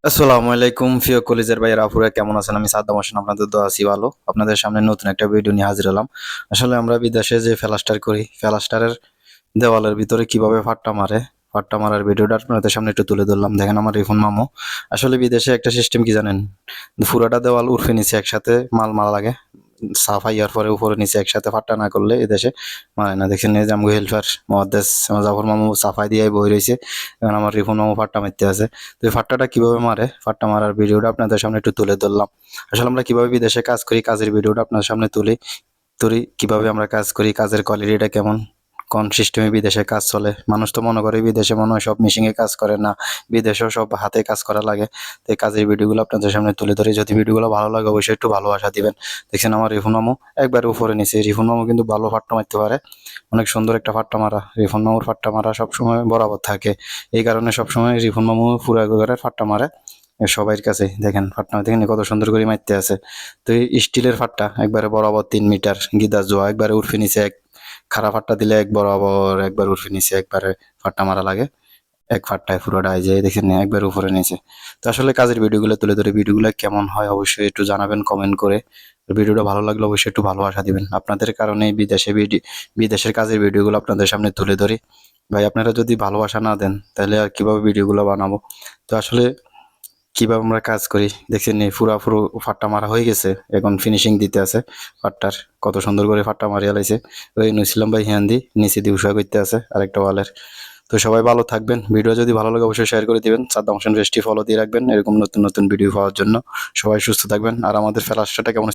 আসসালামু আলাইকুম প্রিয় কলিজার ভাইয়ের আপুরা কেমন আছেন? আমি সাদ্দাম হোসেন, আপনাদের দোয়া আছি ভালো। আপনাদের সামনে নতুন একটা ভিডিও নিয়ে হাজির হলাম। আসলে আমরা বিদেশে যে প্লাস্টার করি, প্লাস্টারের দেওয়ালের ভিতরে কিভাবে ফাট্টা মারে, ফাট্টা মারার ভিডিওটা আপনাদের সামনে একটু তুলে ধরলাম। দেখেন আমার রিফুন মামু। আসলে বিদেশে একটা সিস্টেম কি জানেন, পুরাটা দেওয়াল উর্ফে নিচে একসাথে মাল মারা লাগে। সাফাইয়ার পরে উপরে নিচে একসাথে ফাট্টা না করলে এদেশে মানে না। দেখছেন এই যে আমগো হেল্পার মহাদ্দেশ জাফর মামু সাফাই দিয়ে বই রয়েছে, এখন আমার রিফুন মামু ফাট্টা মারতে আছে। তো এই ফাট্টাটা কিভাবে মারে, ফাট্টা মারার ভিডিওটা আপনাদের সামনে একটু তুলে ধরলাম। আসলে আমরা কিভাবে বিদেশে কাজ করি, কাজের ভিডিওটা আপনাদের সামনে তুলি কিভাবে আমরা কাজ করি, কাজের কোয়ালিটিটা কেমন, কোন সিস্টেমে বিদেশে কাজ চলে। মানুষ তো মনে করে বিদেশে মনে হয় সব মেশিনে কাজ করে, না, বিদেশেও সব হাতে কাজ করা লাগে। তো এই কাজের ভিডিওগুলো আপনাদের সামনে তুলে ধরি। যদি ভিডিওগুলো ভালো লাগে অবশ্যই একটু ভালোবাসা দিবেন। দেখছেন আমার রিফুন মামু একবারে উপরে নিচে। রিফুন মামু কিন্তু ভালো ফাট্টা মারতে পারে, অনেক সুন্দর একটা ফাট্টা মারা। রিফুন মামুর ফাট্টা মারা সবসময় বরাবর থাকে, এই কারণে সবসময় রিফুন মামু পুরা ঘরের ফাট্টা মারে সবার কাছে। দেখেন ফাট্টা দেখেন কত সুন্দর করে মারতে আছে। তো এই স্টিলের ফাট্টা একবারে বরাবর 3 মিটার গিদার জোয়া একবারে উর্ফে নিচে, এক খারাপ ফাট্টা দিলে এক বরাবর একবার উর্ফে নিচে একবারে ফাট্টা মারা লাগে। এক ফাট্টায় পুরোটা যে দেখেন একবার উপরে নিচে। তো আসলে কাজের ভিডিওগুলো তুলে ধরে, ভিডিওগুলো কেমন হয় অবশ্যই একটু জানাবেন কমেন্ট করে। ভিডিওটা ভালো লাগলে অবশ্যই একটু ভালোবাসা দিবেন। আপনাদের কারণে বিদেশের কাজের ভিডিওগুলো আপনাদের সামনে তুলে ধরি। ভাই আপনারা যদি ভালোবাসা না দেন তাহলে আর কিভাবে ভিডিওগুলো বানাবো। তো আসলে কিভাবে আমরা কাজ করি দেখছেন, এই পুরো ফাট্টা মারা হয়ে গেছে, এখন ফিনিশিং দিতে আছে ফাট্টার। কত সুন্দর করে ফাট্টা মারিয়া লাইছে। ওই নুসিলাম ভাই হিয়ান্দি নিচে দিয়ে উষা করতে আছে আরেকটা ওয়ালের। তো সবাই ভালো থাকবেন, ভিডিও যদি ভালো লাগে অবশ্যই শেয়ার করে দিবেন। সাদ্দাম হোসেন রেস্টি ফলো দিয়ে রাখবেন এরকম নতুন নতুন ভিডিও পাওয়ার জন্য। সবাই সুস্থ থাকবেন। আর আমাদের ফ্ল্যাশটা কেমন